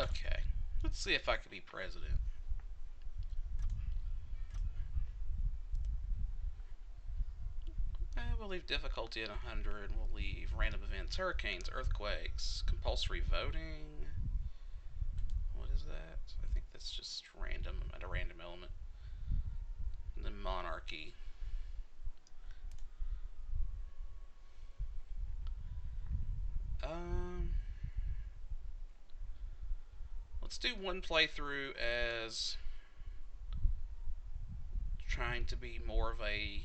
Okay, let's see if I can be president. We'll leave difficulty at 100. We'll leave random events, hurricanes, earthquakes, compulsory voting. What is that? I think that's just random at a random element. And then monarchy. Um, let's do one playthrough as trying to be more of a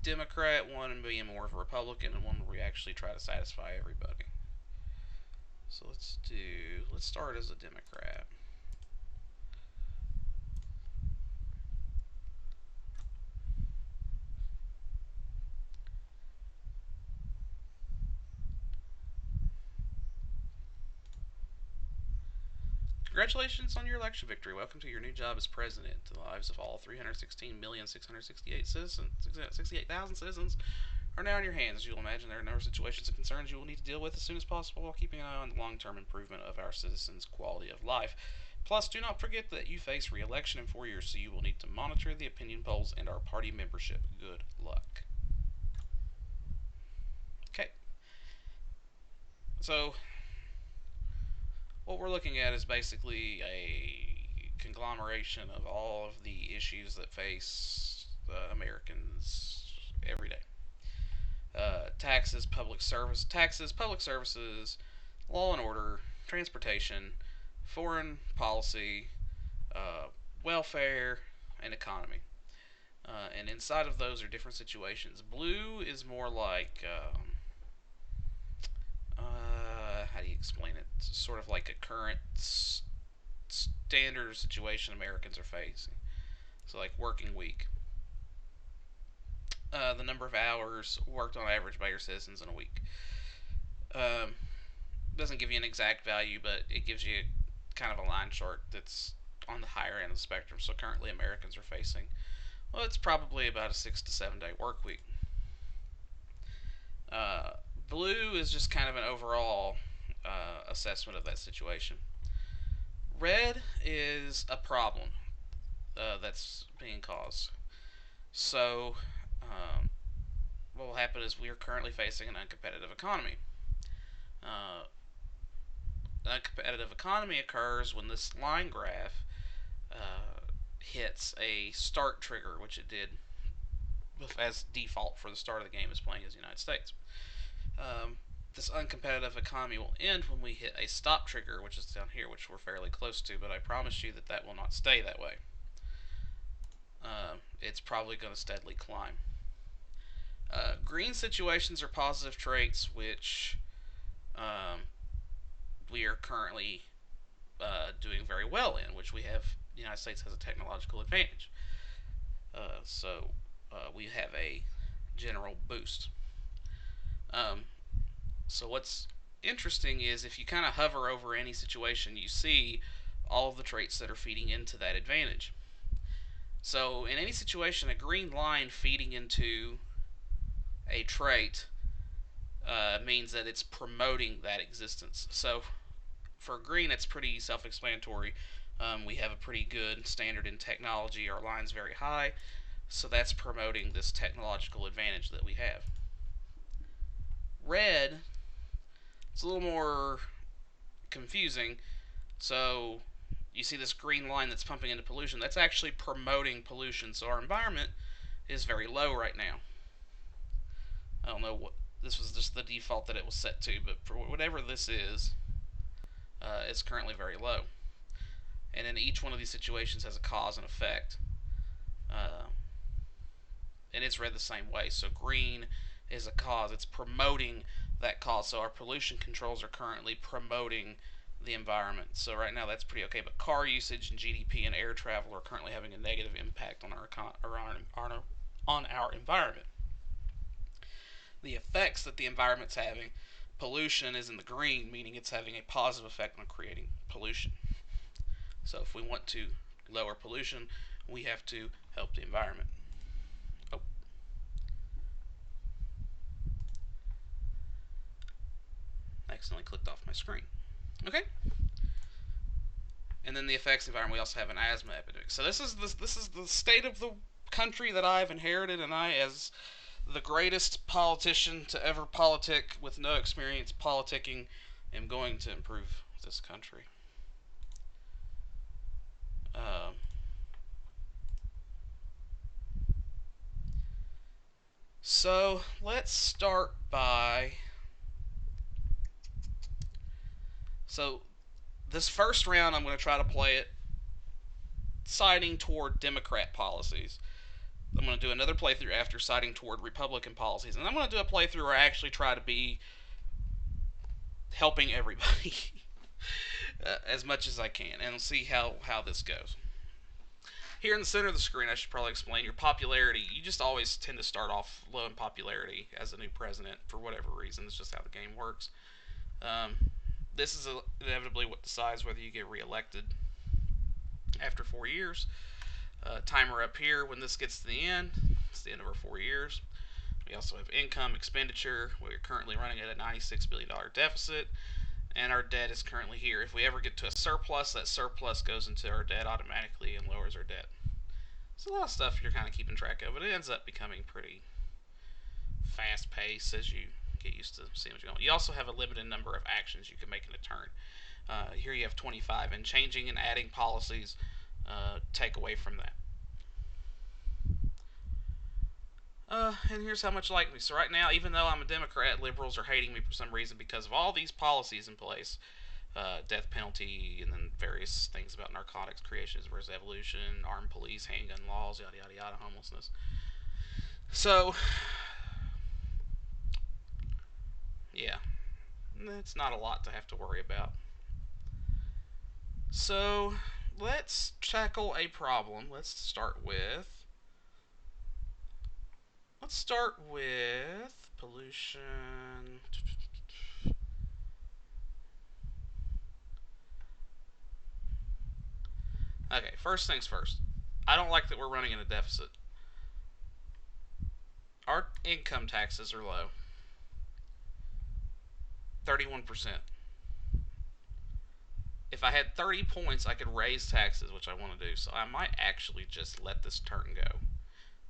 Democrat, one being more of a Republican, and one where we actually try to satisfy everybody. So let's start as a Democrat. Congratulations on your election victory. Welcome to your new job as president. The lives of all 316,668 citizens, 68,000 citizens are now in your hands. As you'll imagine, there are a number of situations and concerns you will need to deal with as soon as possible while keeping an eye on the long-term improvement of our citizens' quality of life. Plus, do not forget that you face re-election in 4 years, so you will need to monitor the opinion polls and our party membership. Good luck. Okay, so what we're looking at is basically a conglomeration of all of the issues that face Americans every day. taxes, public services, law and order, transportation, foreign policy, uh, welfare, and economy. And inside of those are different situations. Blue is more like how do you explain it? It's sort of like a current standard situation Americans are facing. So like working week, the number of hours worked on average by your citizens in a week. Um, doesn't give you an exact value, but it gives you kind of a line chart that's on the higher end of the spectrum. So currently Americans are facing, well, it's probably about a 6 to 7 day work week. Uh, Blue is just kind of an overall assessment of that situation. Red is a problem that's being caused. So, what will happen is we are currently facing an uncompetitive economy. Uh, an uncompetitive economy occurs when this line graph uh, hits a start trigger, which it did as default for the start of the game is playing as the United States. Um, this uncompetitive economy will end when we hit a stop trigger, which is down here, which we're fairly close to, but I promise you that that will not stay that way. It's probably going to steadily climb. Green situations are positive traits, which um, we are currently doing very well in, which we have, the United States has a technological advantage. So we have a general boost. Um, so what's interesting is if you kind of hover over any situation, you see all of the traits that are feeding into that advantage. So in any situation, a green line feeding into a trait means that it's promoting that existence. So for green, it's pretty self-explanatory. We have a pretty good standard in technology. Our line's very high, so that's promoting this technological advantage that we have. Red, it's a little more confusing. So you see this green line that's pumping into pollution. That's actually promoting pollution. So our environment is very low right now. I don't know what this was, just the default that it was set to, but for whatever this is, it's currently very low. And in each one of these situations has a cause and effect. Uh, and it's read the same way. So green is a cause. It's promoting that cause. So our pollution controls are currently promoting the environment. So right now that's pretty okay. But car usage and GDP and air travel are currently having a negative impact on our environment. The effects that the environment's having, pollution is in the green, meaning it's having a positive effect on creating pollution. So if we want to lower pollution, we have to help the environment. Oh, I accidentally clicked off my screen. Okay. And then the effects of the environment, we also have an asthma epidemic. So this is the state of the country that I've inherited, and I, as the greatest politician to ever politic with no experience politicking, am going to improve this country. Um, so let's start by. So this first round, I'm going to try to play it siding toward Democrat policies. I'm going to do another playthrough after siding toward Republican policies, and I'm going to do a playthrough where I actually try to be helping everybody as much as I can, and see how this goes. Here in the center of the screen, I should probably explain your popularity. You just always tend to start off low in popularity as a new president for whatever reason. It's just how the game works. Um, this is inevitably what decides whether you get reelected after 4 years. Timer up here when this gets to the end. It's the end of our 4 years. We also have income, expenditure. We're currently running at a $96 billion deficit, and our debt is currently here. If we ever get to a surplus, that surplus goes into our debt automatically and lowers our debt. It's a lot of stuff you're kind of keeping track of, but it ends up becoming pretty fast paced as you get used to seeing what's going on. You also have a limited number of actions you can make in a turn. Here you have 25, and changing and adding policies take away from that. And here's how much like me. So right now, even though I'm a Democrat, liberals are hating me for some reason because of all these policies in place. Death penalty, and then various things about narcotics, creations versus evolution, armed police, handgun laws, yada yada yada, homelessness. So, yeah, it's not a lot to have to worry about. So, let's tackle a problem. Let's start with pollution. Okay, first things first. I don't like that we're running in a deficit. Our income taxes are low, 31%. If I had 30 points, I could raise taxes, which I want to do. So I might actually just let this turn go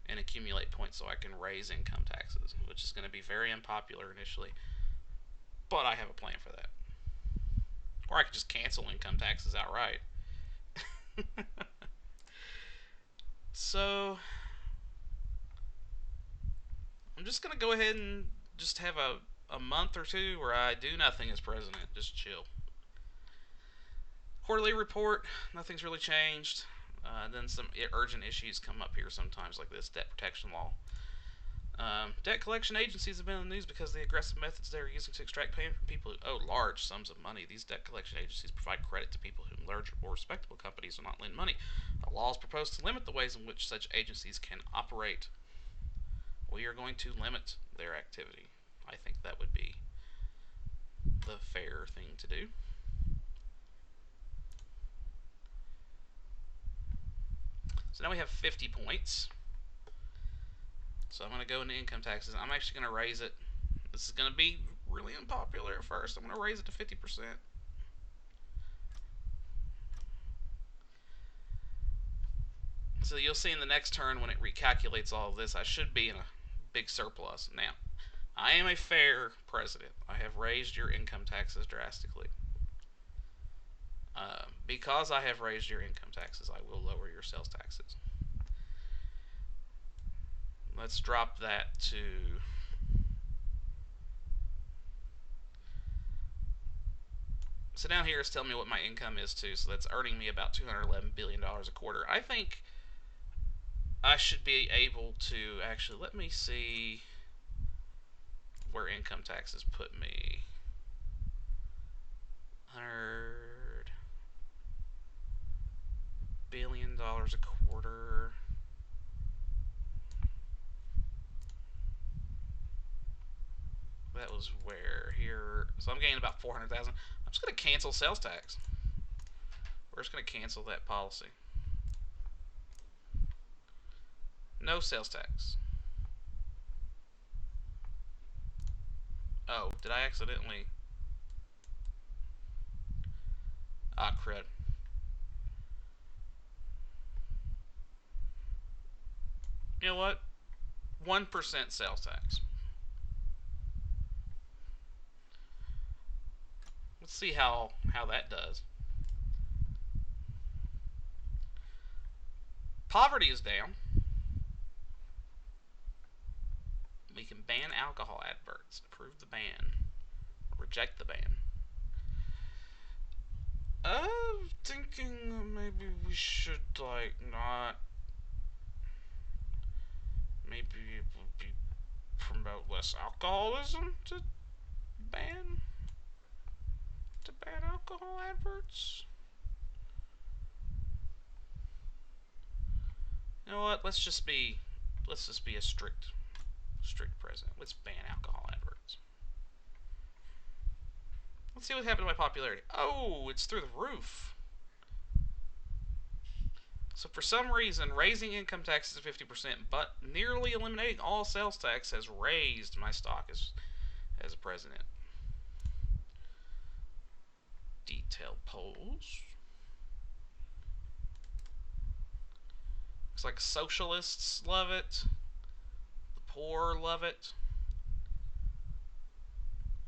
and accumulate points so I can raise income taxes, which is going to be very unpopular initially. But I have a plan for that. Or I could just cancel income taxes outright. So I'm just going to go ahead and just have a month or two where I do nothing as president. Just chill. Quarterly report, nothing's really changed. Then some urgent issues come up here sometimes, like this debt protection law. Debt collection agencies have been in the news because of the aggressive methods they are using to extract payment from people who owe large sums of money. These debt collection agencies provide credit to people whom large or respectable companies will not lend money. A law is proposed to limit the ways in which such agencies can operate. We are going to limit their activity. I think that would be the fair thing to do. So now we have 50 points. So I'm going to go into income taxes. I'm actually going to raise it. This is going to be really unpopular at first. I'm going to raise it to 50%. So you'll see in the next turn when it recalculates all of this, I should be in a big surplus. Now, I am a fair president. I have raised your income taxes drastically. Because I have raised your income taxes, I will lower your sales taxes. Let's drop that to... So down here it's telling me what my income is too, so that's earning me about $211 billion a quarter. I think I should be able to actually, let me see where income taxes put me. $100 billion a quarter. That was where here. So I'm getting about 400,000. I'm just going to cancel sales tax. We're just going to cancel that policy. No sales tax. Oh, did I accidentally? Ah, crud. You know what? 1% sales tax. Let's see how that does. Poverty is down. We can ban alcohol adverts, approve the ban, reject the ban. I'm thinking maybe we should, like, not. Maybe it would be promote less alcoholism to ban alcohol adverts. You know what? Let's just be a strict president. Let's ban alcohol adverts. Let's see what happened to my popularity. Oh, it's through the roof. So for some reason, raising income taxes to 50%, but nearly eliminating all sales tax has raised my stock as a president. Detailed polls. Looks like socialists love it. The poor love it.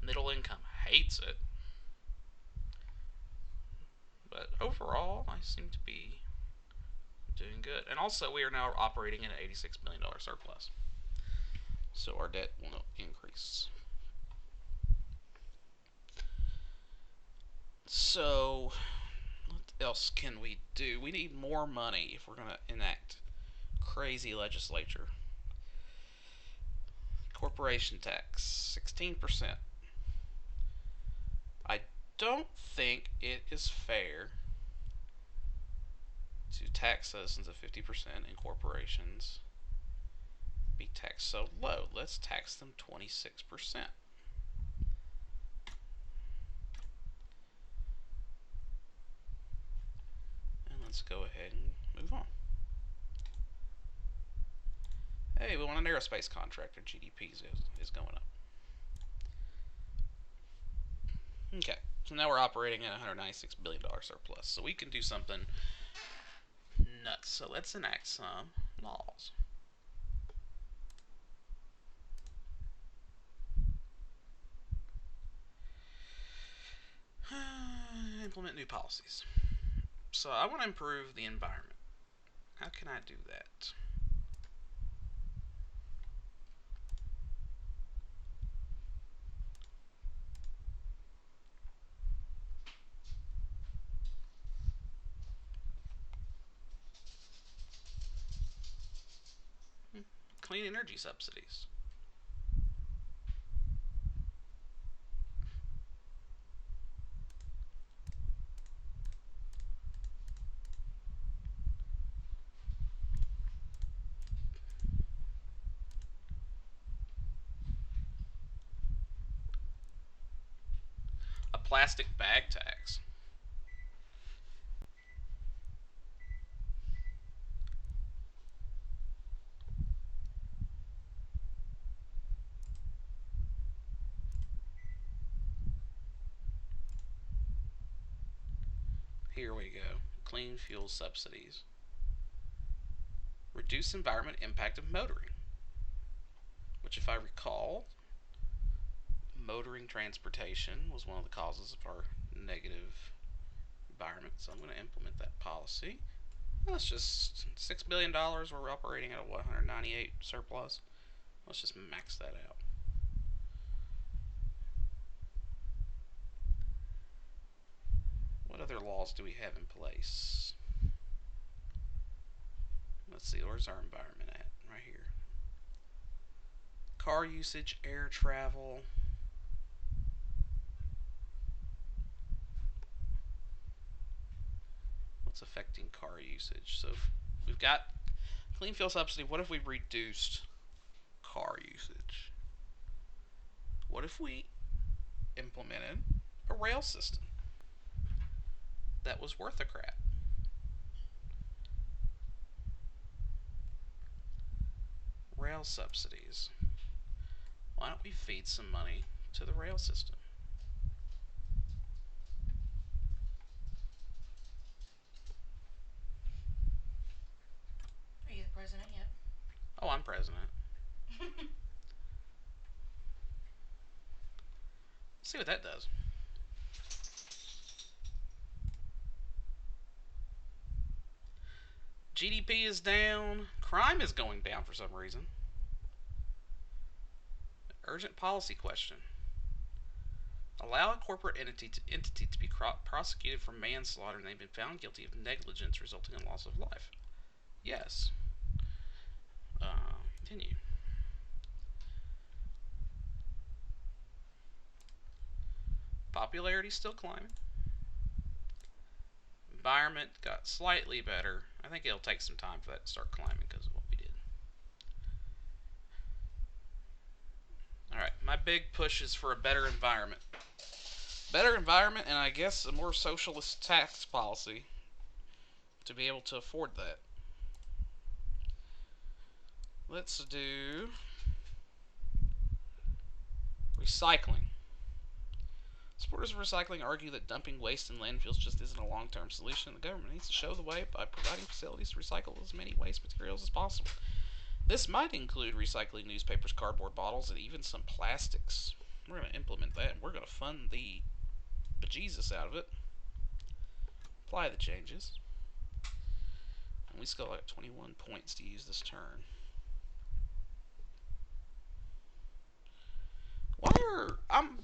Middle income hates it. But overall, I seem to be doing good. And also, we are now operating in an $86 million surplus. so our debt will increase. So, what else can we do? We need more money if we're going to enact crazy legislature. Corporation tax, 16%. I don't think it is fair to tax citizens at 50% and corporations be taxed so low. Let's tax them 26%. And let's go ahead and move on. Hey, we want an aerospace contractor. GDP is going up. Okay, so now we're operating at $196 billion surplus. So we can do something nuts. So let's enact some laws. Implement new policies. So I want to improve the environment. How can I do that? Clean energy subsidies. A plastic bag tax. Here we go. Clean fuel subsidies. Reduce environment impact of motoring. Which, if I recall, motoring transportation was one of the causes of our negative environment. So I'm going to implement that policy. That's just $6 billion. We're operating at a 198 surplus. Let's just max that out. What other laws do we have in place? Let's see, where's our environment at? Right here. Car usage, air travel. What's affecting car usage? So we've got clean fuel subsidy. What if we reduced car usage? What if we implemented a rail system that was worth a crap? Rail subsidies. Why don't we feed some money to the rail system? Are you the president yet? Oh, I'm president. Let's see what that does. GDP is down. Crime is going down for some reason. Urgent policy question. Allow a corporate entity to be prosecuted for manslaughter and they've been found guilty of negligence resulting in loss of life. Yes. Continue. Popularity still climbing. Environment got slightly better. I think it'll take some time for that to start climbing because of what we did. Alright, my big push is for a better environment. Better environment and I guess a more socialist tax policy to be able to afford that. Let's do recycling. Supporters of recycling argue that dumping waste in landfills just isn't a long-term solution. The government needs to show the way by providing facilities to recycle as many waste materials as possible. This might include recycling newspapers, cardboard bottles, and even some plastics. We're going to implement that, and we're going to fund the bejesus out of it. Apply the changes. And we still got 21 points to use this turn. I'm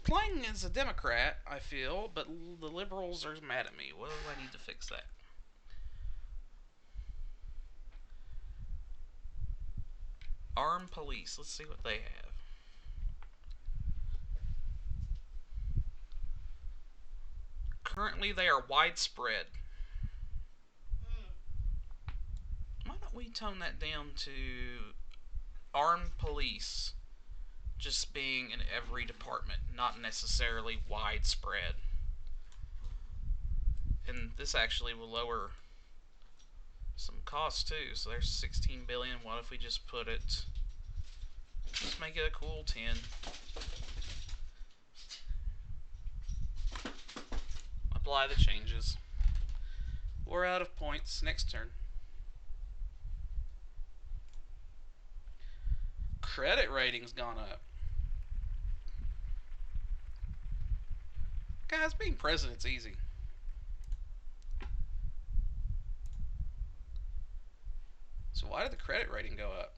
playing as a Democrat, I feel, but the liberals are mad at me. What do I need to fix that? Armed police. Let's see what they have. Currently, they are widespread. Why don't we tone that down to armed police just being in every department, not necessarily widespread. And this actually will lower some costs too. So there's 16 billion. What if we just put it, just make it a cool 10. Apply the changes. We're out of points. Next turn. Credit rating's gone up. Guys, being president's easy. So why did the credit rating go up?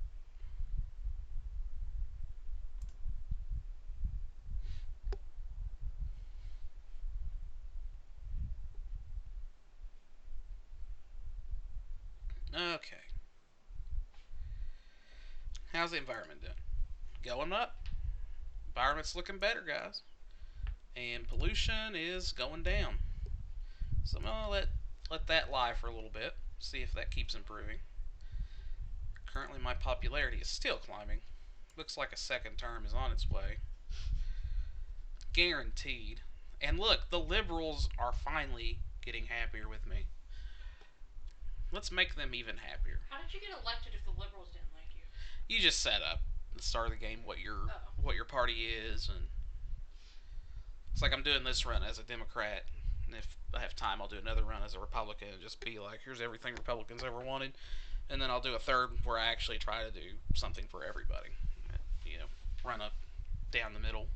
Okay. How's the environment doing? Going up. Environment's looking better, guys. And pollution is going down. So I'm gonna let that lie for a little bit. See if that keeps improving. Currently my popularity is still climbing. Looks like a second term is on its way. Guaranteed. And look, the liberals are finally getting happier with me. Let's make them even happier. How did you get elected if the liberals didn't like you? You just set up at the start of the game what your party is, and it's like I'm doing this run as a Democrat, and if I have time, I'll do another run as a Republican and just be like, here's everything Republicans ever wanted, and then I'll do a third where I actually try to do something for everybody. You know, run up down the middle.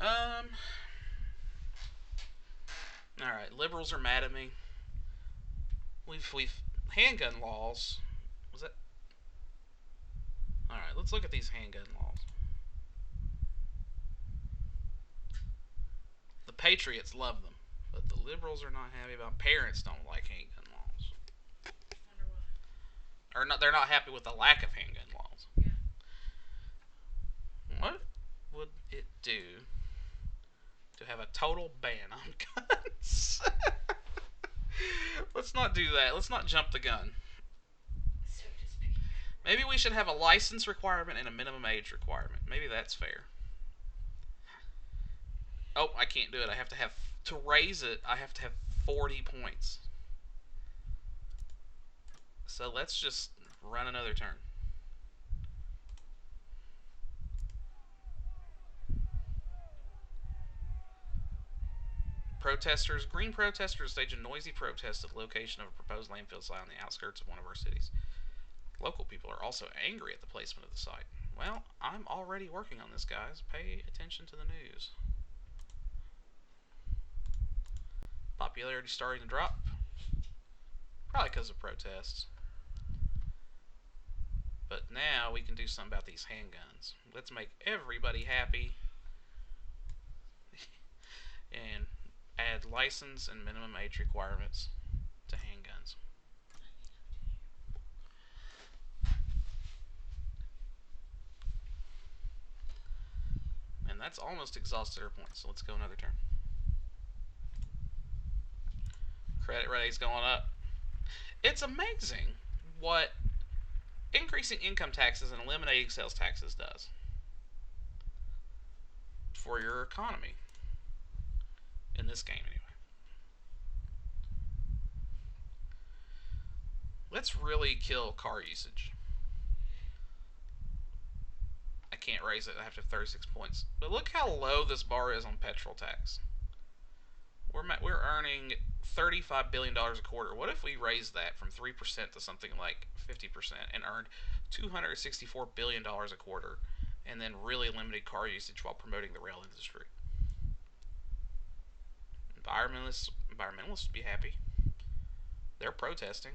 Um. All right, liberals are mad at me. We've handgun laws. Was that? All right, let's look at these handgun laws. The patriots love them, but the liberals are not happy about. Parents don't like handgun laws. Wonder why. Or not? They're not happy with the lack of handgun laws. Yeah. What would it do to have a total ban on guns? Let's not do that. Let's not jump the gun. So to speak. Maybe we should have a license requirement and a minimum age requirement. Maybe that's fair. Oh, I can't do it. I have to have, to raise it, I have to have 40 points. So let's just run another turn. Protesters, green protesters stage a noisy protest at the location of a proposed landfill site on the outskirts of one of our cities. Local people are also angry at the placement of the site. Well, I'm already working on this, guys. Pay attention to the news. Popularity starting to drop. Probably because of protests. But now we can do something about these handguns. Let's make everybody happy. And add license and minimum age requirements to handguns. And that's almost exhausted our points, so let's go another turn. Credit rating's going up. It's amazing what increasing income taxes and eliminating sales taxes does for your economy. In this game, anyway. Let's really kill car usage. I can't raise it. I have to have 36 points. But look how low this bar is on petrol tax. We're earning $35 billion a quarter. What if we raised that from 3% to something like 50% and earned $264 billion a quarter and then really limited car usage while promoting the rail industry? Environmentalists would be happy. They're protesting.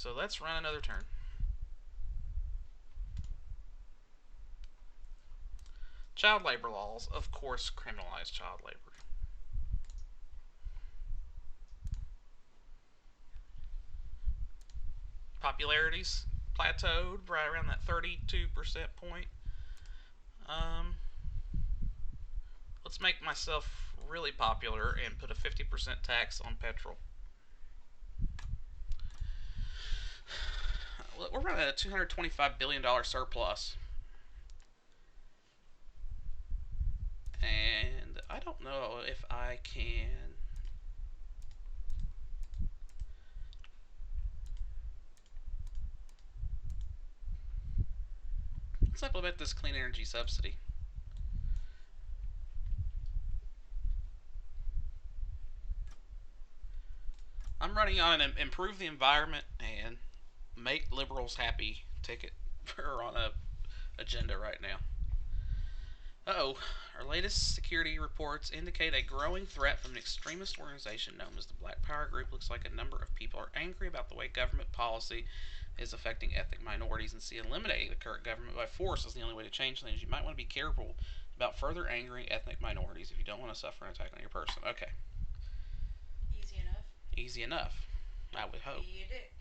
So let's run another turn. Child labor laws, of course, criminalize child labor. Popularities plateaued right around that 32% point. Let's make myself really popular and put a 50% tax on petrol. We're running at a $225 billion surplus. And I don't know if I can. Let's implement this clean energy subsidy. I'm running on an improve the environment and make liberals happy ticket for on a agenda right now. Uh-oh. Our latest security reports indicate a growing threat from an extremist organization known as the Black Power Group. Looks like a number of people are angry about the way government policy is affecting ethnic minorities and see eliminating the current government by force is the only way to change things. You might want to be careful about further angering ethnic minorities if you don't want to suffer an attack on your person. Okay. Easy enough. Easy enough. I would hope. Be a dick.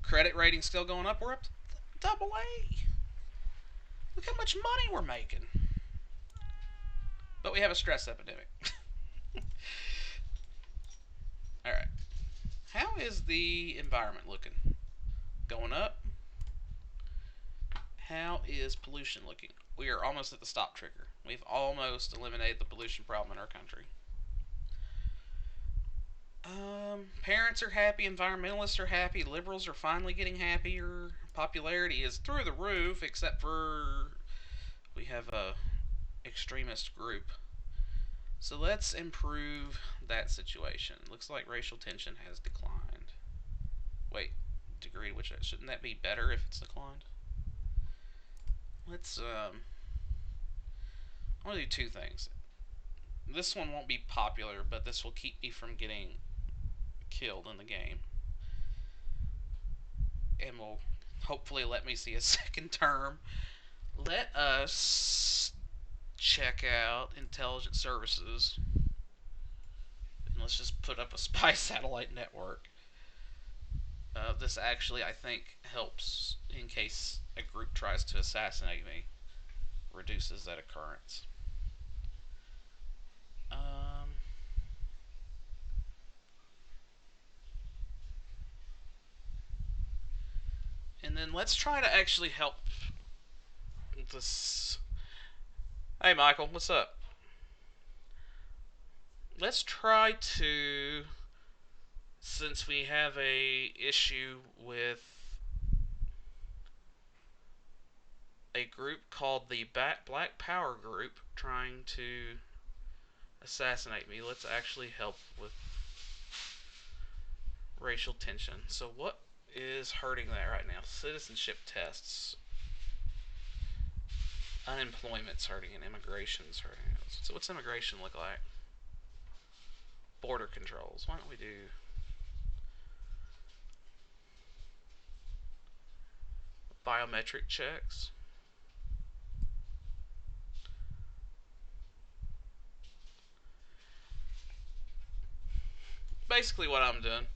Credit rating still going up. We're up to double A. Look how much money we're making. But we have a stress epidemic. Alright. How is the environment looking? Going up? How is pollution looking? We are almost at the stop trigger. We've almost eliminated the pollution problem in our country. Parents are happy, environmentalists are happy, liberals are finally getting happier. Popularity is through the roof, except for we have a extremist group. So let's improve that situation. Looks like racial tension has declined. Wait, degree to which shouldn't that be better if it's declined? Let's I want to do two things. This one won't be popular, but this will keep me from getting killed in the game. And will hopefully let me see a second term. Let us check out intelligence services. And let's just put up a spy satellite network. This actually, I think, helps in case a group tries to assassinate me. Reduces that occurrence. And then let's try to actually help this. Hey, Michael, what's up? Let's try to, since we have a issue with a group called the Black Power Group trying to assassinate me, let's actually help with racial tension. So what is hurting that right now? Citizenship tests. Unemployment's hurting and immigration's hurting. So what's immigration look like? Border controls. Why don't we do biometric checks? Basically what I'm doing.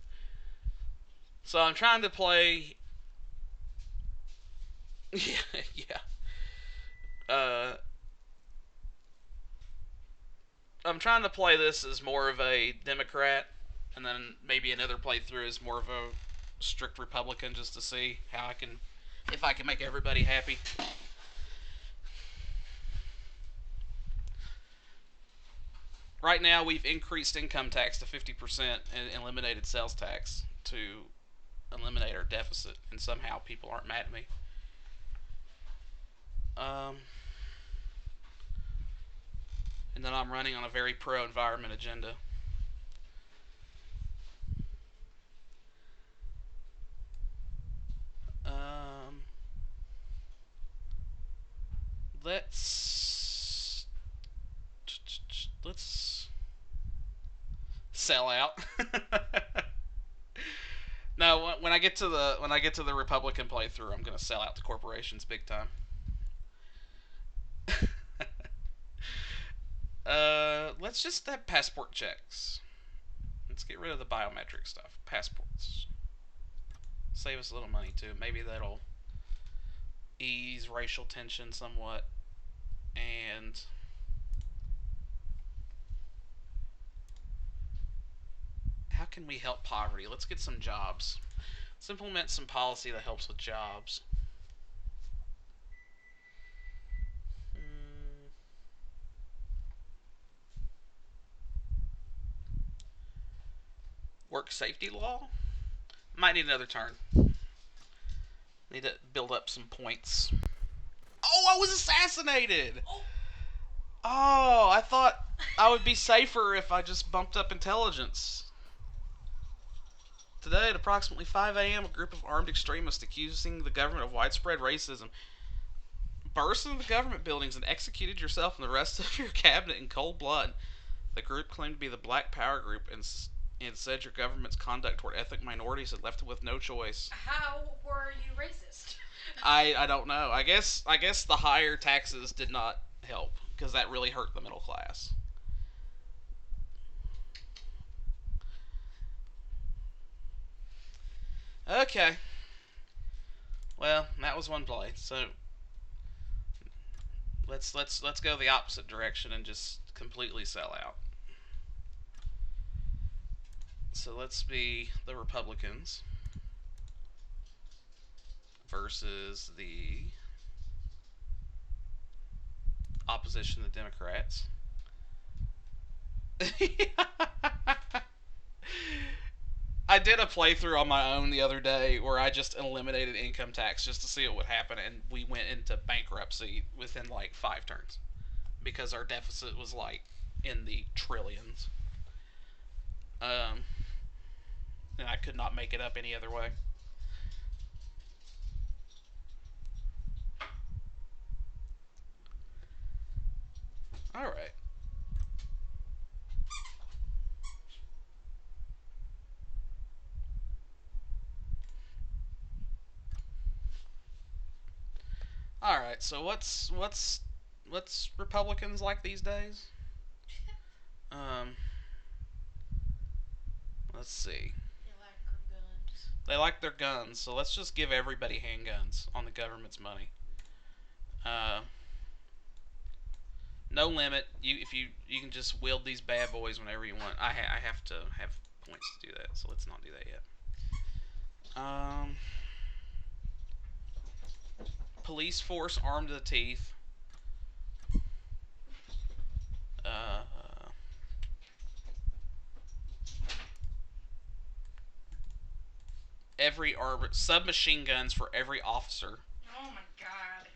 So I'm trying to play. Yeah. I'm trying to play this as more of a Democrat, and then maybe another playthrough is more of a strict Republican, just to see how I can, if I can make everybody happy. Right now, we've increased income tax to 50% and eliminated sales tax to eliminate our deficit, and somehow people aren't mad at me. And then I'm running on a very pro-environment agenda. Let's sell out. No, No, when I get to the Republican playthrough, I'm gonna sell out to corporations big time. Let's just have passport checks. Let's get rid of the biometric stuff. Passports. Save us a little money too. Maybe that'll ease racial tension somewhat. And how can we help poverty? Let's get some jobs. Let's implement some policy that helps with jobs. Hmm. Work safety law? Might need another turn. Need to build up some points. Oh, I was assassinated! Oh. Oh, I thought I would be safer if I just bumped up intelligence. Today, at approximately 5 a.m., a group of armed extremists accusing the government of widespread racism burst into the government buildings and executed yourself and the rest of your cabinet in cold blood. The group claimed to be the Black Power Group and said your government's conduct toward ethnic minorities had left it with no choice. How were you racist? I don't know. I guess the higher taxes did not help because that really hurt the middle class. Okay. Well, that was one play. So let's go the opposite direction and just completely sell out. So let's be the Republicans versus the opposition, the Democrats. I did a playthrough on my own the other day where I just eliminated income tax just to see what would happen, and we went into bankruptcy within like 5 turns because our deficit was like in the trillions. Um, and I could not make it up any other way. All right. All right. So what's Republicans like these days? Um, let's see. They like guns. They like their guns, so let's just give everybody handguns on the government's money. Uh, no limit. You can just wield these bad boys whenever you want. I have to have points to do that, so let's not do that yet. Um, police force armed to the teeth. Uh, every submachine guns for every officer, Oh my god.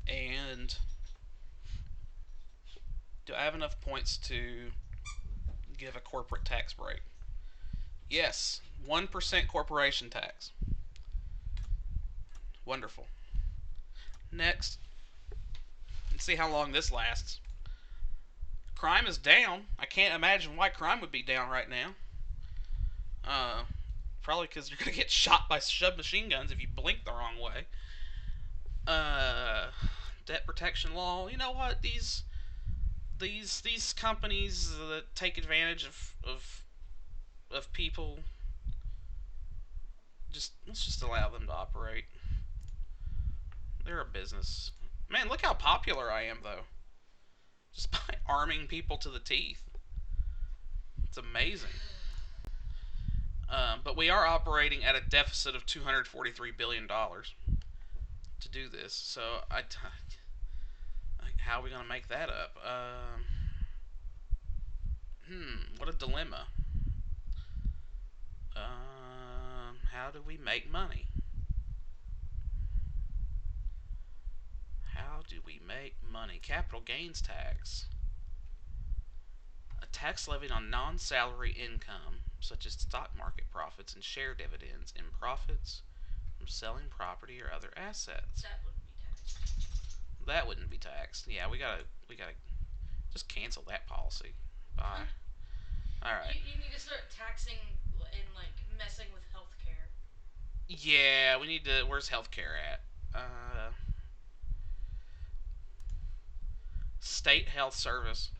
and do I have enough points to give a corporate tax break? Yes, 1% corporation tax. Wonderful. Next, let's see how long this lasts. Crime is down. I can't imagine why crime would be down right now. Uh, Probably because you're gonna get shot by submachine guns if you blink the wrong way. Uh, Debt protection law. You know what? These companies that take advantage of people, just let's just allow them to operate. They're a business. Man, look how popular I am though. Just by arming people to the teeth. It's amazing. But we are operating at a deficit of $243 billion to do this. So how are we gonna make that up? What a dilemma. How do we make money? How do we make money? Capital gains tax. A tax levied on non-salary income, such as stock market profits and share dividends, and profits from selling property or other assets. That wouldn't be taxed. That wouldn't be taxed. Yeah, we gotta just cancel that policy. Bye. All right. You need to start taxing in like messing with healthcare. Yeah, we need to. Where's healthcare at? State health service.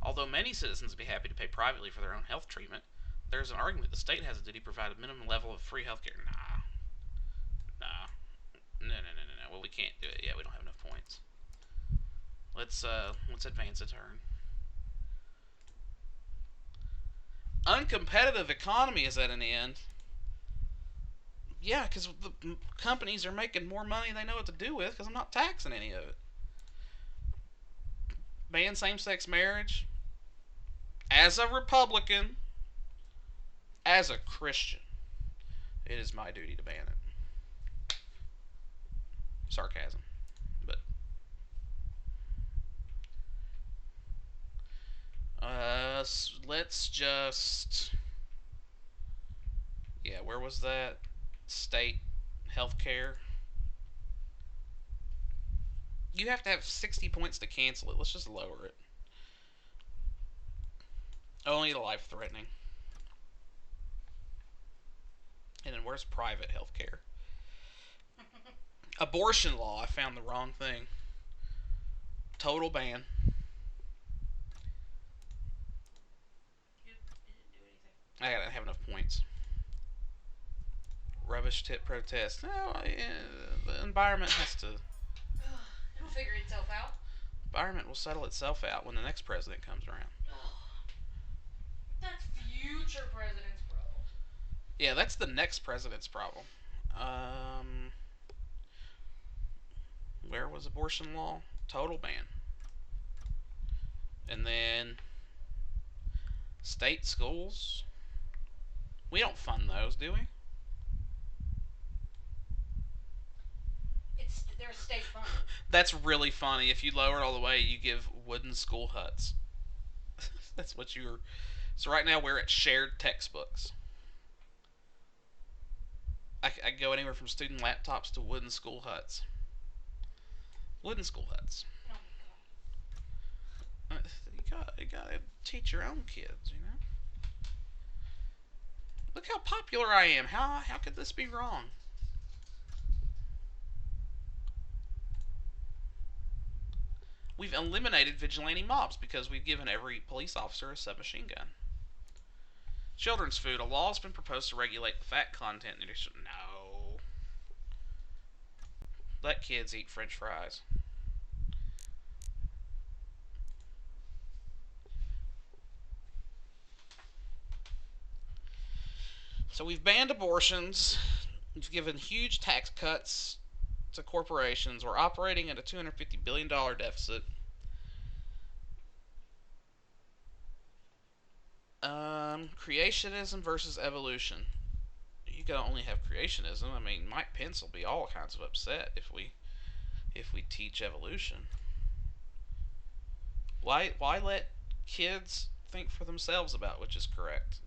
Although many citizens would be happy to pay privately for their own health treatment, there is an argument the state has a duty to provide a minimum level of free healthcare. Nah, no. Well, we can't do it. Yeah, we don't have enough points. Let's advance a turn. Uncompetitive economy is at an end. Yeah, because the companies are making more money than they know what to do with because I'm not taxing any of it. Ban same-sex marriage. As a Republican, as a Christian, it is my duty to ban it. Sarcasm, but let's just Where was that? State healthcare. You have to have 60 points to cancel it. Let's just lower it. Only the life-threatening. And then where's private healthcare? Abortion law. I found the wrong thing. Total ban. Yep, it didn't do anything. I gotta have enough points. Rubbish tip protest. No, the environment has to. It'll figure itself out. Environment will settle itself out when the next president comes around. That's future president's problem. Yeah, that's the next president's problem. Where was abortion law? Total ban. And then state schools. We don't fund those, do we? They're state funded. That's really funny. If you lower it all the way, you give wooden school huts. That's what you're. So right now we're at shared textbooks. I go anywhere from student laptops to wooden school huts. Wooden school huts. Oh my god. You gotta teach your own kids, you know. Look how popular I am. How could this be wrong? We've eliminated vigilante mobs because we've given every police officer a submachine gun. Children's food. A law has been proposed to regulate the fat content. No. Let kids eat French fries. So we've banned abortions. We've given huge tax cuts to corporations. We're operating at a $250 billion deficit. Creationism versus evolution. You can only have creationism. I mean, Mike Pence will be all kinds of upset if we teach evolution. Why let kids think for themselves about which is correct?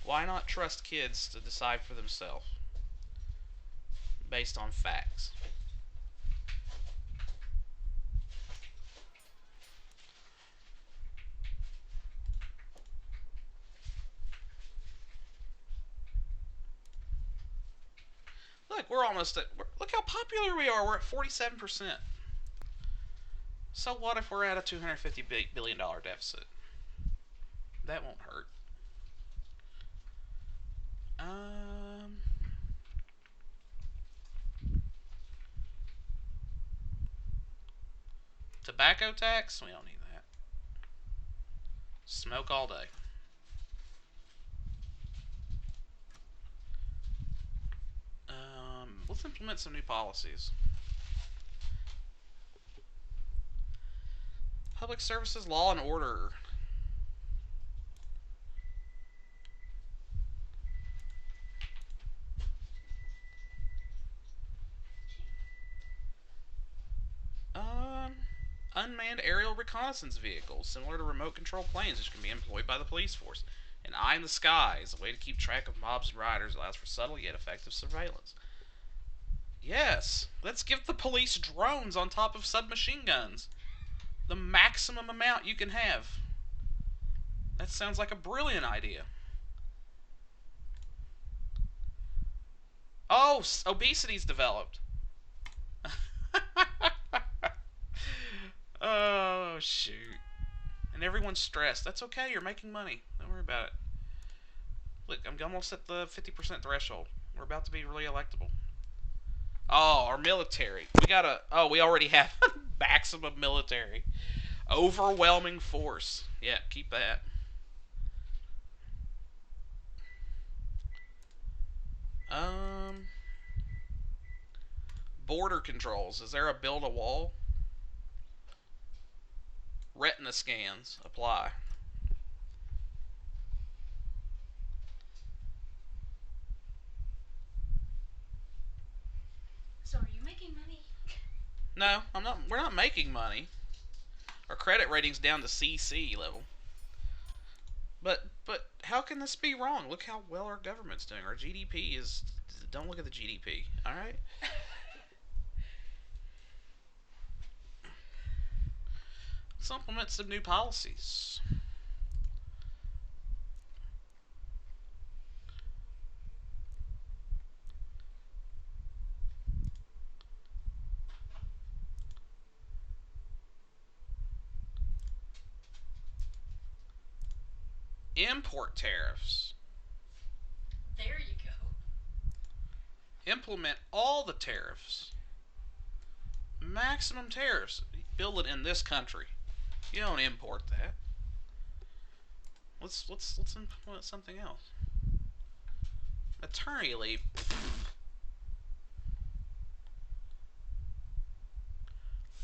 Why not trust kids to decide for themselves based on facts? Look, we're almost at. Look how popular we are. We're at 47%. So what if we're at a $250 billion deficit? That won't hurt. Tobacco tax? We don't need that. Smoke all day. Let's implement some new policies. Public services, law and order. Unmanned aerial reconnaissance vehicles, similar to remote control planes, which can be employed by the police force. An eye in the sky is a way to keep track of mobs and riders, allows for subtle yet effective surveillance. Yes. Let's give the police drones on top of submachine guns. The maximum amount you can have. That sounds like a brilliant idea. Oh, obesity's developed. Oh, shoot. And everyone's stressed. That's okay. You're making money. Don't worry about it. Look, I'm almost at the 50% threshold. We're about to be really electable. Oh, our military. We gotta. Oh, we already have maximum military. Overwhelming force. Yeah, keep that. Um, Border controls. Is there a build a wall? Retina scans. Apply. So are you making money? No, I'm not. We're not making money. Our credit rating's down to CC level. But how can this be wrong? Look how well our government's doing. Our GDP is. Don't look at the GDP. All right. Let's implement some new policies. Import tariffs. There you go. Implement all the tariffs. Maximum tariffs. Build it in this country. You don't import that. Let's implement something else. Maternity leave.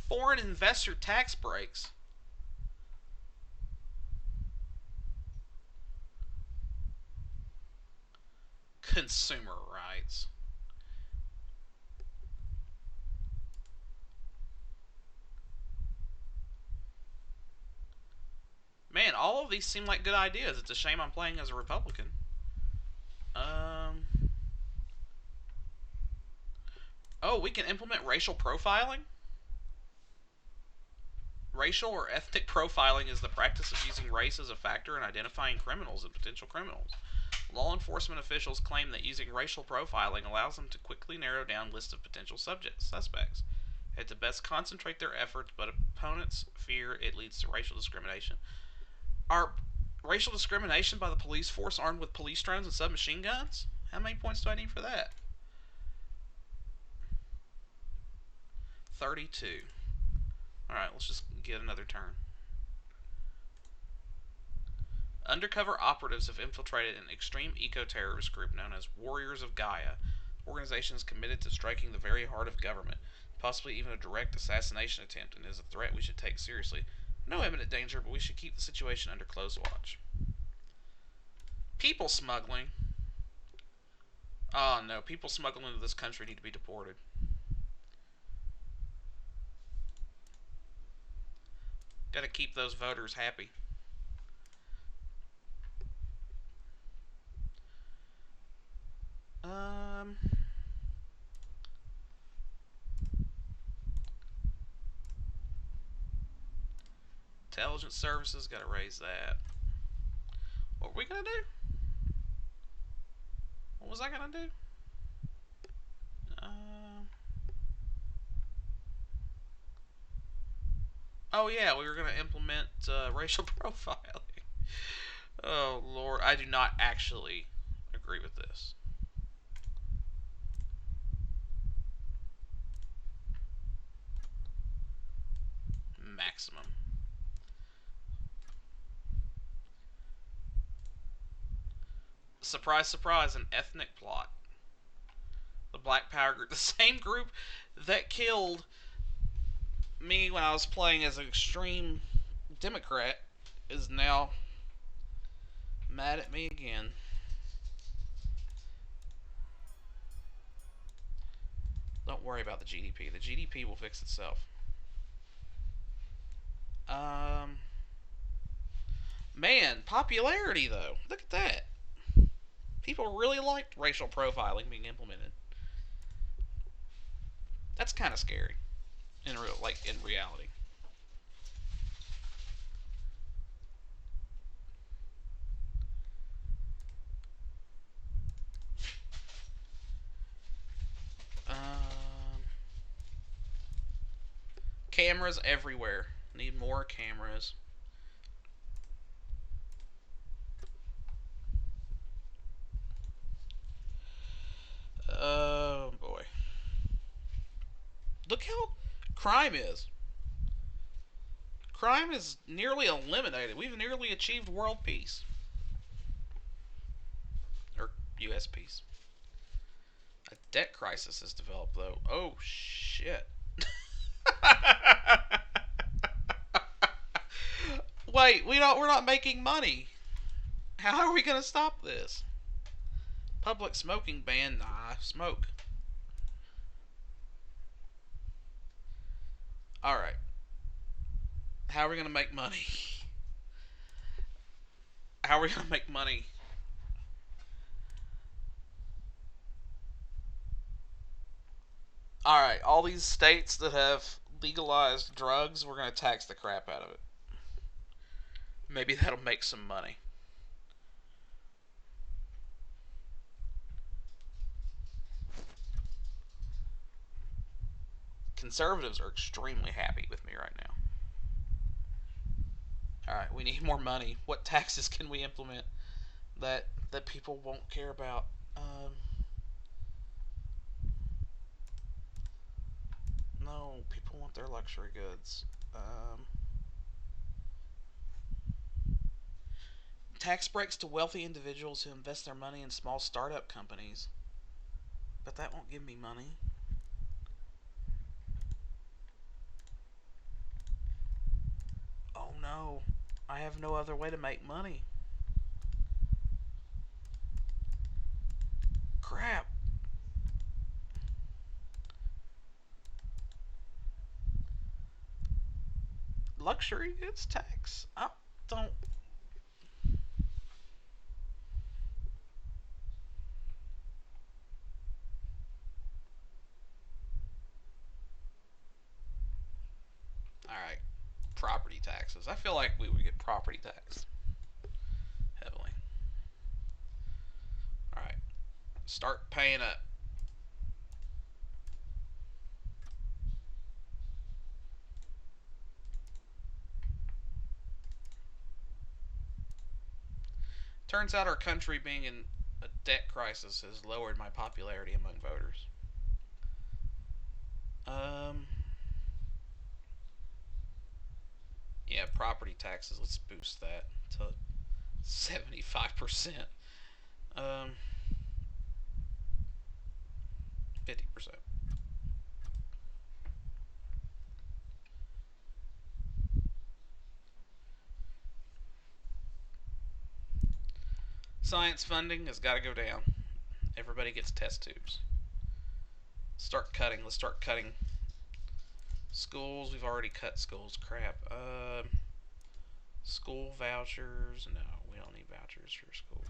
Foreign investor tax breaks. Consumer rights. Man, all of these seem like good ideas. It's a shame I'm playing as a Republican. Oh, we can implement racial profiling? Racial or ethnic profiling is the practice of using race as a factor in identifying criminals and potential criminals. Law enforcement officials claim that using racial profiling allows them to quickly narrow down lists of potential suspects and to best concentrate their efforts, but opponents fear it leads to racial discrimination. Are racial discrimination by the police force armed with police drones and submachine guns? How many points do I need for that? 32. Alright, let's just get another turn. Undercover operatives have infiltrated an extreme eco-terrorist group known as Warriors of Gaia. The organization is committed to striking the very heart of government, possibly even a direct assassination attempt, and is a threat we should take seriously. No imminent danger, but we should keep the situation under close watch. People smuggling. Oh no, people smuggling into this country need to be deported. Gotta keep those voters happy. Intelligence services, gotta raise that. What were we gonna do? What was I gonna do? Oh yeah, we were gonna implement racial profiling. Oh lord, I do not actually agree with this. Maximum. Surprise, surprise, an ethnic plot. The Black Power group, the same group that killed me when I was playing as an extreme Democrat, is now mad at me again. Don't worry about the GDP. The GDP will fix itself. Man, popularity though. Look at that. People really liked racial profiling being implemented. That's kind of scary in reality. Um, Cameras everywhere. Need more cameras. Oh boy. Look how crime is. Crime is nearly eliminated. We've nearly achieved world peace. Or U.S. peace. A debt crisis has developed, though. Oh, shit. Wait, we're not making money. How are we going to stop this? Public smoking ban? Nah, smoke. Alright. How are we going to make money? How are we going to make money? Alright, all these states that have legalized drugs, we're going to tax the crap out of it. Maybe that'll make some money. Conservatives are extremely happy with me right now. Alright, we need more money. What taxes can we implement that people won't care about? No, people want their luxury goods. Tax breaks to wealthy individuals who invest their money in small startup companies. But that won't give me money. Oh no, I have no other way to make money. Crap. Luxury goods tax? I don't. Alright, property taxes. I feel like we would get property taxed heavily. Alright, start paying up. Turns out our country being in a debt crisis has lowered my popularity among voters. Um, yeah, property taxes. Let's boost that to 75%. 50%. Science funding has got to go down. Everybody gets test tubes. Start cutting. Let's start cutting schools. We've already cut schools. Crap. School vouchers. No, we don't need vouchers for school.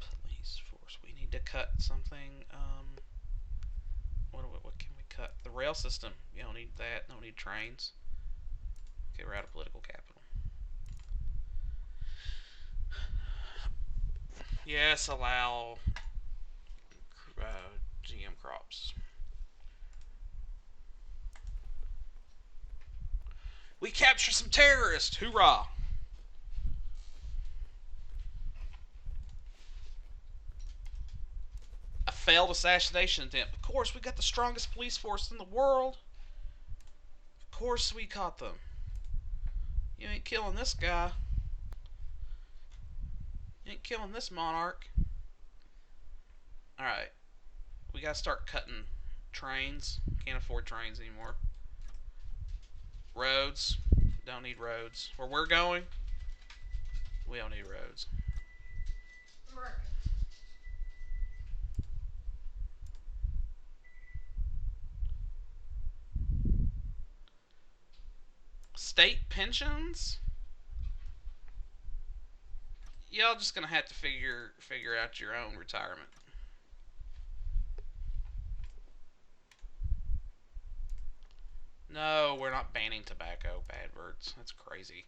Police force. We need to cut something. What can we cut? The rail system. You don't need that. Don't need trains. Okay, we're out of political capital. Yes, allow GM crops. We capture some terrorists! Hoorah! A failed assassination attempt. Of course, we got the strongest police force in the world. Of course, we caught them. You ain't killing this guy. You ain't killing this monarch. Alright. We gotta start cutting trains. Can't afford trains anymore. Roads. Don't need roads. Where we're going, we don't need roads. Right. State pensions? Y'all just gonna have to figure out your own retirement. No, we're not banning tobacco, bad words. That's crazy.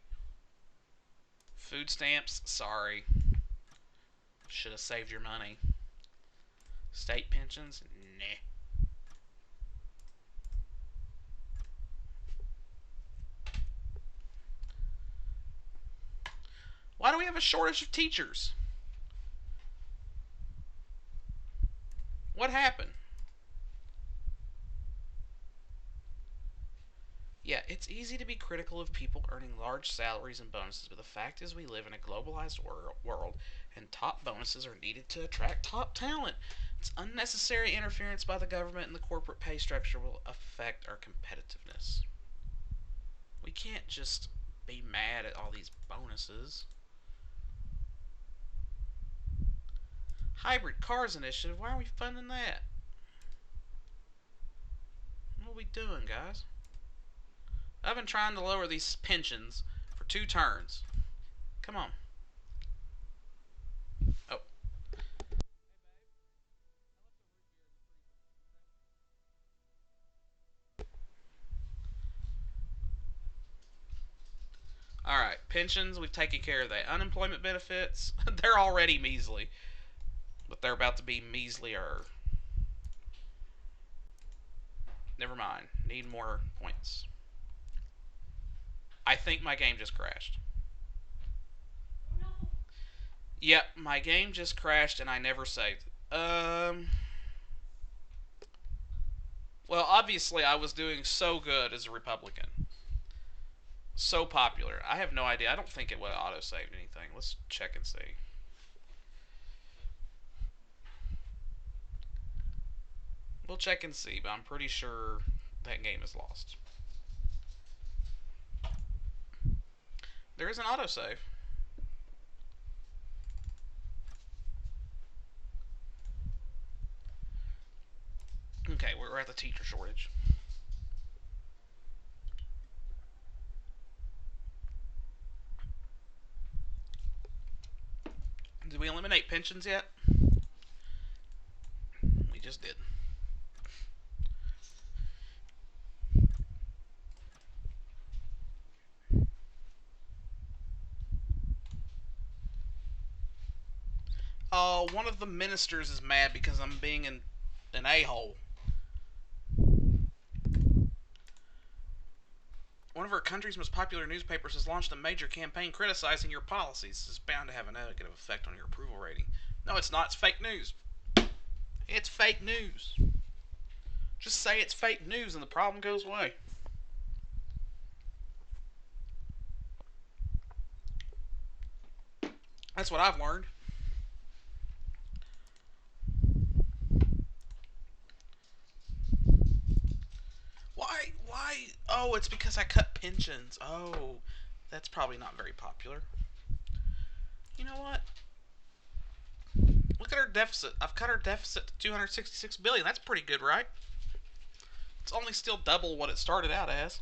Food stamps, sorry. Should have saved your money. State pensions, nah. Why do we have a shortage of teachers? What happened? Yeah, it's easy to be critical of people earning large salaries and bonuses, but the fact is we live in a globalized world, and top bonuses are needed to attract top talent. It's unnecessary interference by the government and the corporate pay structure will affect our competitiveness. We can't just be mad at all these bonuses. Hybrid cars initiative, why are we funding that? What are we doing, guys? I've been trying to lower these pensions for 2 turns. Come on. Oh. Alright, pensions, we've taken care of that. Unemployment benefits, they're already measly. But they're about to be measlier. Never mind. Need more points. I think my game just crashed. No. Yep, my game just crashed and I never saved. Well, obviously I was doing so good as a Republican. So popular. I have no idea. I don't think it would have auto-saved anything. Let's check and see. We'll check and see, but I'm pretty sure that game is lost. There is an autosave. Okay, we're at the teacher shortage. Did we eliminate pensions yet? We just did. One of the ministers is mad because I'm being an a-hole. One of our country's most popular newspapers has launched a major campaign criticizing your policies. This is bound to have a negative effect on your approval rating. No, it's not. It's fake news. It's fake news. Just say it's fake news and the problem goes away. That's what I've learned. Why? Why? Oh, it's because I cut pensions. Oh, that's probably not very popular. You know what? Look at our deficit. I've cut our deficit to 266 billion. That's pretty good, right? It's only still double what it started out as.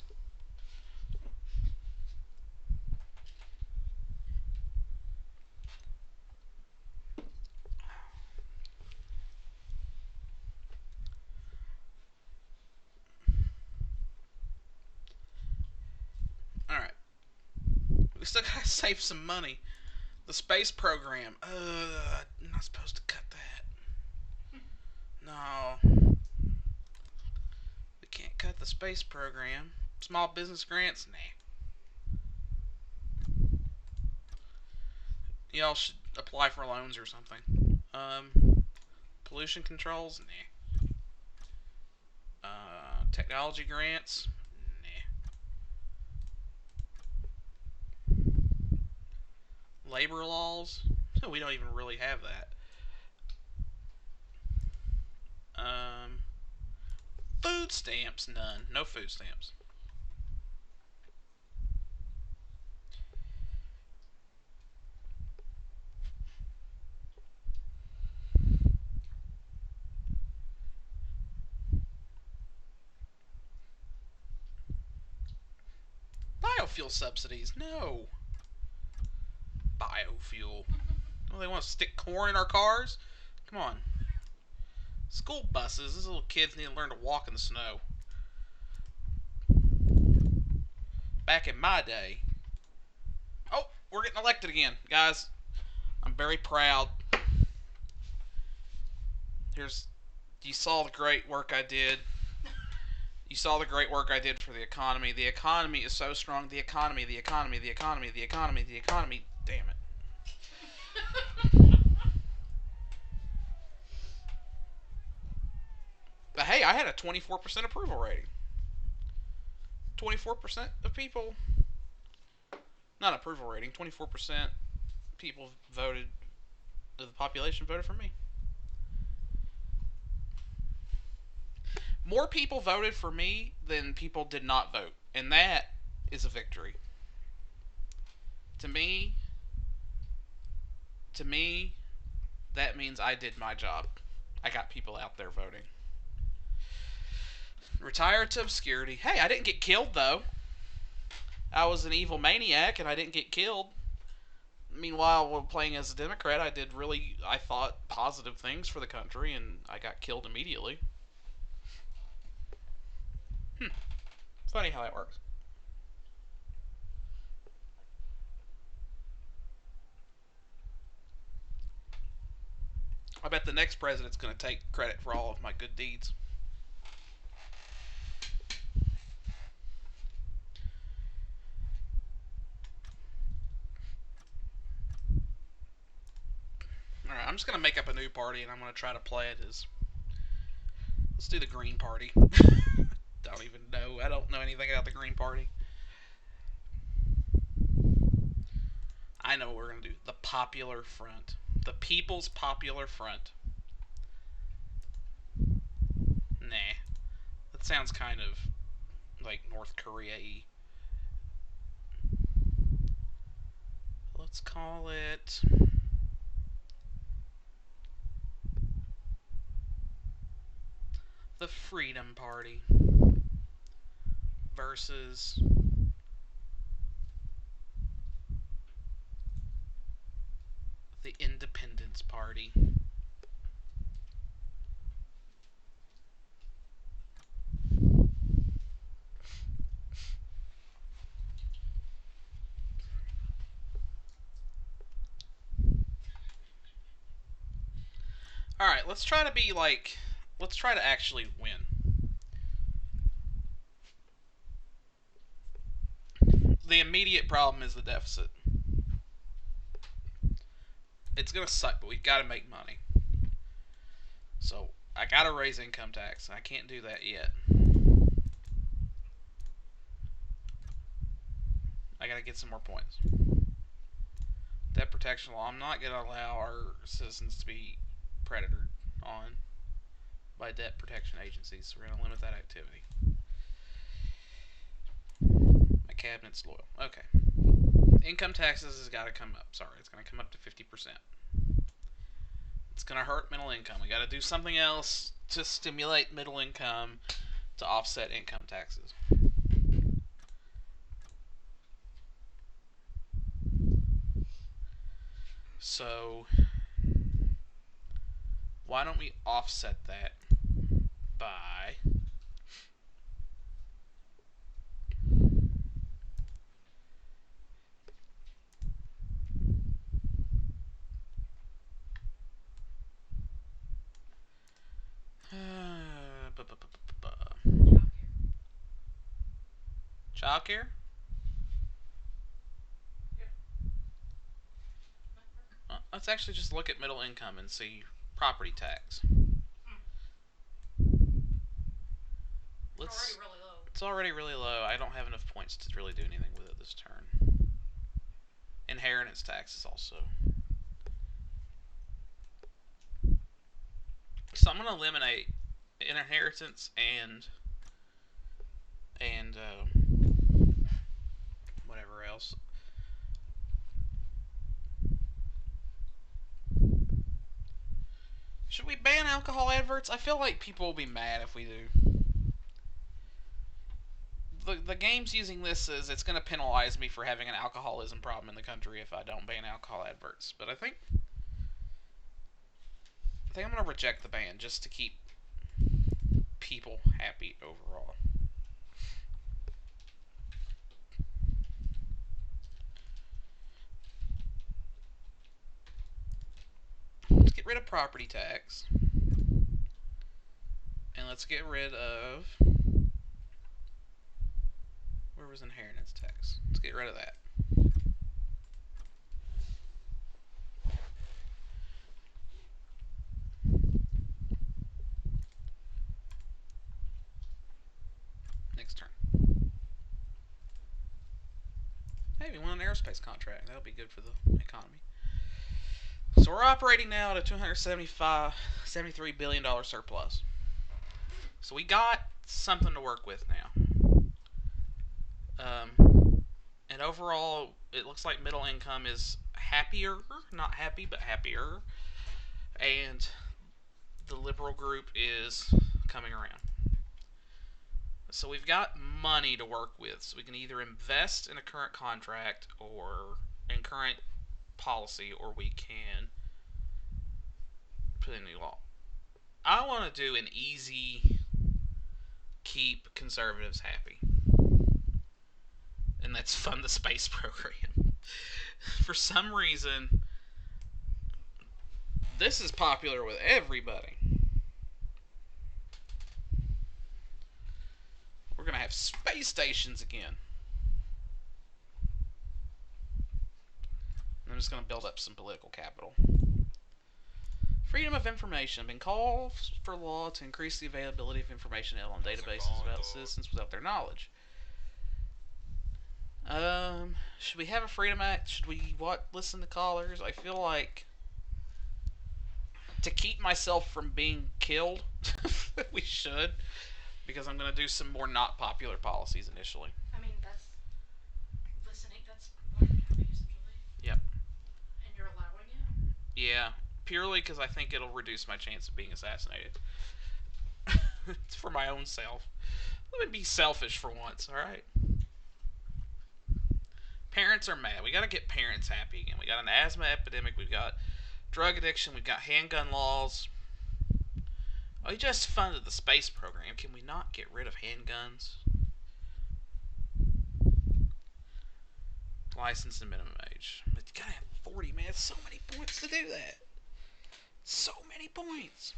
Alright. We still gotta save some money. The space program. I'm not supposed to cut that. No. We can't cut the space program. Small business grants? Nah. Y'all should apply for loans or something. Pollution controls? Nah. Technology grants? Nah. Labor laws? We don't even really have that. Food stamps? None. No food stamps. biofuel subsidies. No. Biofuel. Well, they want to stick corn in our cars? Come on. School buses. These little kids need to learn to walk in the snow. Back in my day. Oh, we're getting elected again, guys. I'm very proud. You saw the great work I did. You saw the great work I did for the economy. The economy is so strong. The economy, the economy, the economy, the economy, the economy. Damn it. But hey, I had a 24% approval rating. 24% of people, not approval rating, 24% people voted, the population voted for me. More people voted for me than people did not vote. And that is a victory. To me, that means I did my job. I got people out there voting. Retired to obscurity. Hey, I didn't get killed, though. I was an evil maniac, and I didn't get killed. Meanwhile, while playing as a Democrat, I did I thought, positive things for the country, and I got killed immediately. Funny how that works. I bet the next president's going to take credit for all of my good deeds. Alright, I'm just going to make up a new party, and I'm going to try to play it as... Let's do the Green Party. Don't even know. I don't know anything about the Green Party. I know what we're going to do. The Popular Front. The People's Popular Front. Nah. That sounds kind of like North Korea-y. Let's call it... the Freedom Party versus the Independence Party. Alright, let's try to actually win. The immediate problem is the deficit. It's gonna suck, but we've got to make money. So, I gotta raise income tax. I can't do that yet. I gotta get some more points. Debt protection law. I'm not gonna allow our citizens to be predatored on by debt protection agencies. So we're gonna limit that activity. My cabinet's loyal. Okay. Income taxes has got to come up. Sorry, it's going to come up to 50%. It's going to hurt middle income. We got to do something else to stimulate middle income to offset income taxes. So, why don't we offset that by... Childcare? Let's actually just look at middle income and see property tax. It's already really low. I don't have enough points to really do anything with it this turn. Inheritance taxes also. So I'm going to eliminate inheritance and whatever else. Should we ban alcohol adverts? I feel like people will be mad if we do. the game's using this as it's going to penalize me for having an alcoholism problem in the country if I don't ban alcohol adverts. But I think I'm going to reject the ban just to keep people happy overall. Let's get rid of property tax. And let's get rid of... Where was inheritance tax? Let's get rid of that. Next turn. Hey, we won an aerospace contract. That'll be good for the economy. So we're operating now at a $273 billion surplus. So we got something to work with now. And overall, it looks like middle income is happier. Not happy, but happier. And the liberal group is coming around. So we've got money to work with. So we can either invest in a current contract or in current policy, or we can put in new law. I want to do an easy keep conservatives happy. And that's fund the space program. For some reason, this is popular with everybody. We're going to have space stations again. I'm just going to build up some political capital. Freedom of information. Been called for law to increase the availability of information held on databases about citizens without their knowledge. Should we have a Freedom Act? Should we listen to callers? I feel like to keep myself from being killed, we should, because I'm going to do some more not popular policies initially. I mean, that's listening. That's wiretapping, essentially. Yep. And you're allowing it? Yeah, purely because I think it'll reduce my chance of being assassinated. It's for my own self. Let me be selfish for once, alright? Parents are mad. We gotta get parents happy again. We got an asthma epidemic. We've got drug addiction. We've got handgun laws. We just funded the space program. Can we not get rid of handguns? License and minimum age. But you gotta have 40, man. It's so many points to do that. So many points.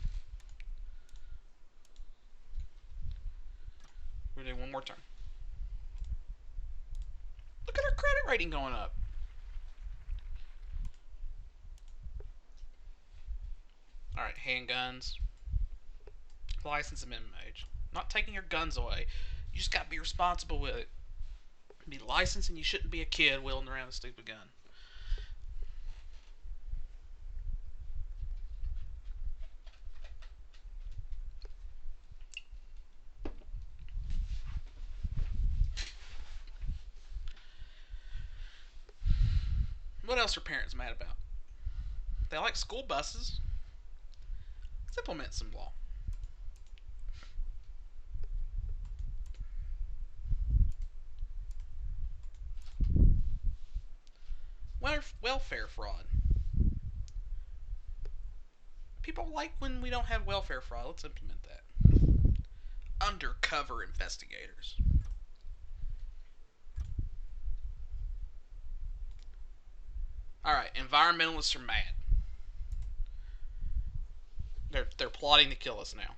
We're gonna do one more turn. Look at our credit rating going up. Alright, handguns. License and minimum age. Not taking your guns away. You just gotta be responsible with it. Be licensed, and you shouldn't be a kid wielding around a stupid gun. What else are parents mad about? They like school buses. Let's implement some law. Welfare fraud. People like when we don't have welfare fraud. Let's implement that. Undercover investigators. Alright, environmentalists are mad. They're plotting to kill us now.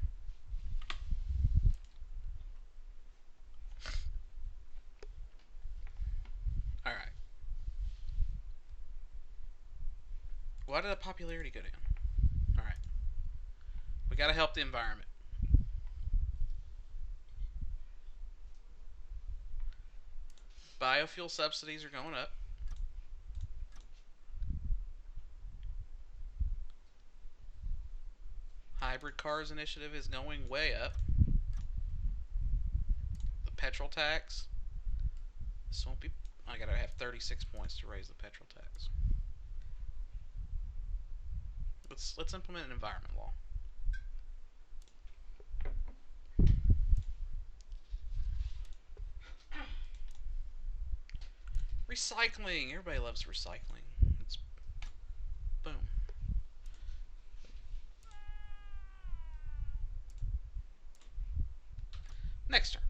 Alright. Why did the popularity go down? Alright. We gotta help the environment. Biofuel subsidies are going up. Hybrid cars initiative is going way up. The petrol tax. This won't be... I gotta have 36 points to raise the petrol tax. Let's implement an environment law. Recycling. Everybody loves recycling. It's boom. Next turn.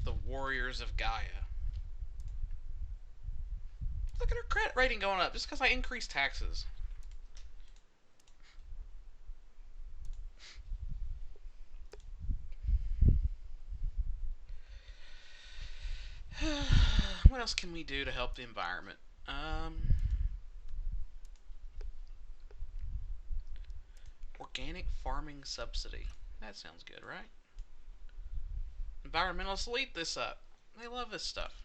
The Warriors of Gaia. Look at her credit rating going up just because I increased taxes. What else can we do to help the environment? Organic farming subsidy. That sounds good, right? Environmentalists eat this up. They love this stuff.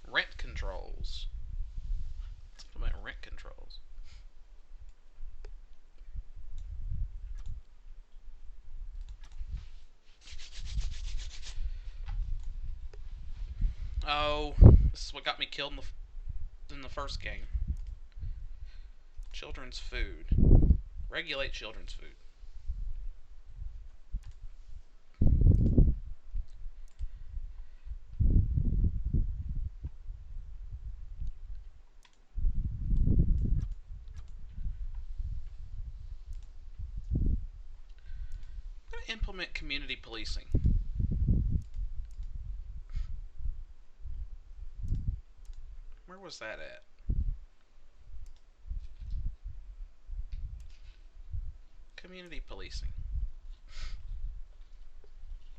Rent controls. Let's implement rent controls. Oh, this is what got me killed in the first game. Children's food. Regulate children's food. I'm going to implement community policing. Where was that at? Community policing.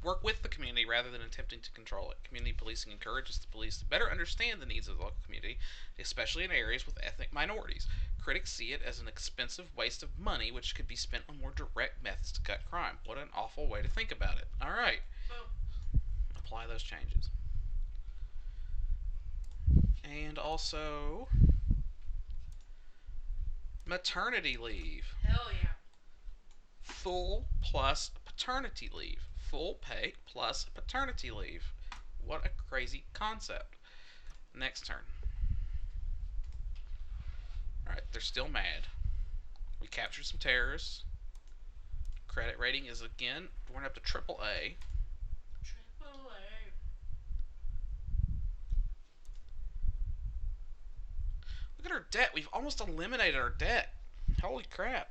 Work with the community rather than attempting to control it. Community policing encourages the police to better understand the needs of the local community, especially in areas with ethnic minorities. Critics see it as an expensive waste of money which could be spent on more direct methods to cut crime. What an awful way to think about it. Alright. Apply those changes. And also maternity leave. Hell yeah. Full plus paternity leave. Full pay plus paternity leave. What a crazy concept. Next turn. Alright, they're still mad. We captured some terrorists. Credit rating is again going up to AAA. AAA. Look at our debt. We've almost eliminated our debt. Holy crap.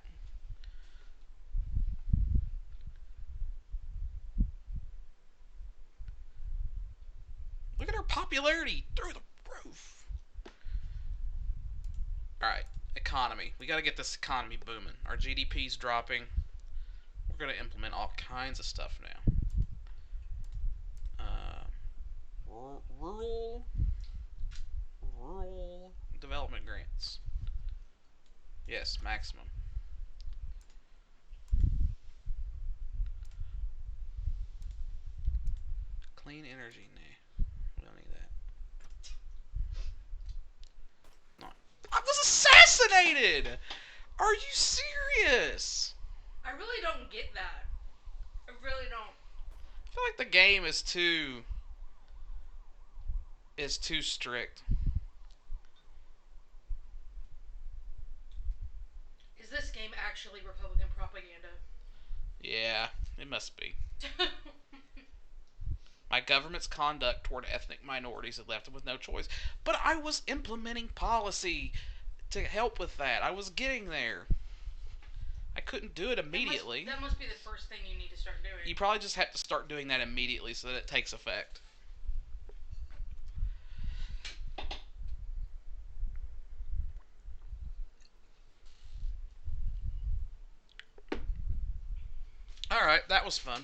Look at our popularity through the roof. Alright, economy. We gotta get this economy booming. Our GDP's dropping. We're gonna implement all kinds of stuff now. Rural development grants. Yes, maximum. Clean energy. Nah, we don't need that. No. I was assassinated! Are you serious? I really don't get that. I really don't. I feel like the game is too strict. Is this game actually Republican propaganda? Yeah, it must be. My government's conduct toward ethnic minorities has left them with no choice. But I was implementing policy to help with that. I was getting there. I couldn't do it immediately. That must be the first thing you need to start doing. You probably just have to start doing that immediately so that it takes effect. Alright, that was fun.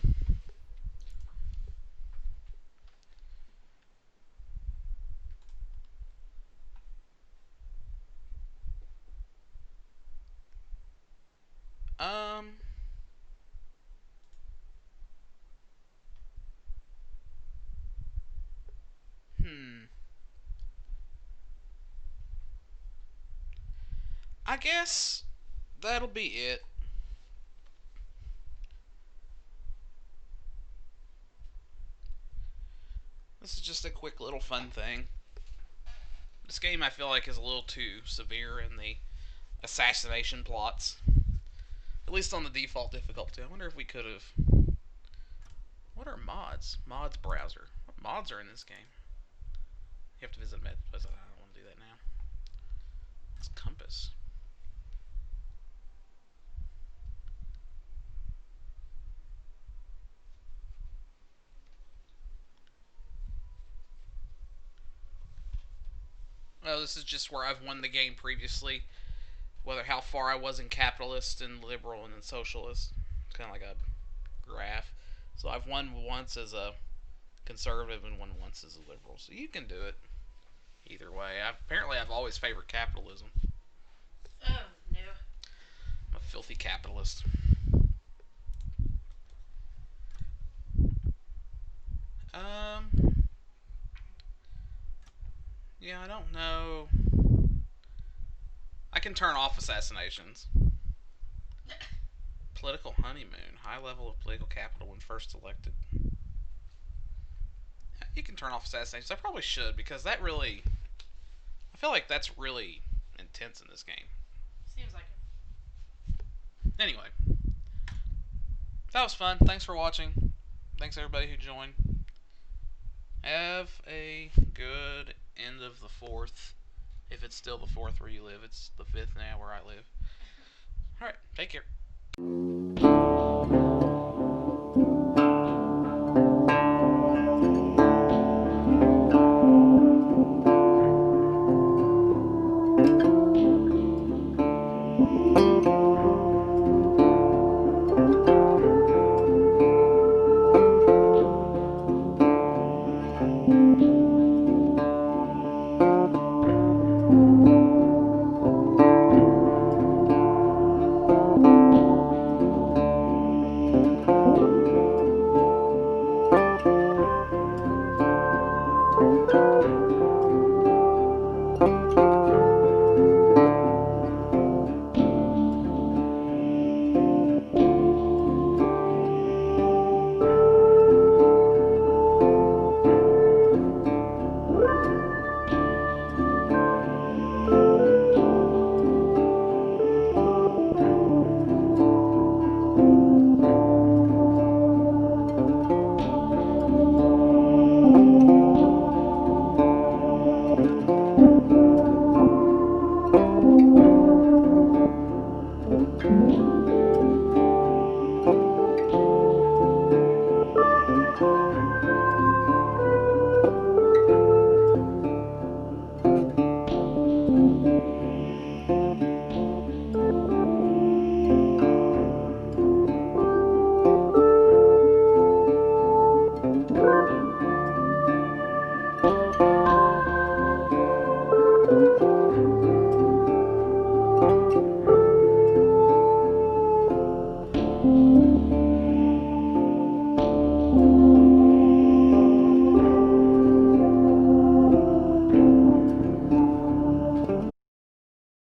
I guess that'll be it. This is just a quick little fun thing. This game I feel like is a little too severe in the assassination plots. At least on the default difficulty. I wonder if we could have. What are mods? Mods browser. What mods are in this game? You have to visit med. I don't want to do that now. It's Compass. Oh, this is just where I've won the game previously. Whether how far I was in capitalist and liberal and then socialist. It's kind of like a graph. So I've won once as a conservative and won once as a liberal. So you can do it either way. Apparently, I've always favored capitalism. Oh, no. I'm a filthy capitalist. Um, yeah, I don't know. I can turn off assassinations. Political honeymoon. High level of political capital when first elected. You can turn off assassinations. I probably should because that really. I feel like that's really intense in this game. Seems like Anyway, that was fun. Thanks for watching. Thanks everybody who joined. Have a good end of the 4th. If it's still the 4th where you live, it's the 5th now where I live. Alright, take care.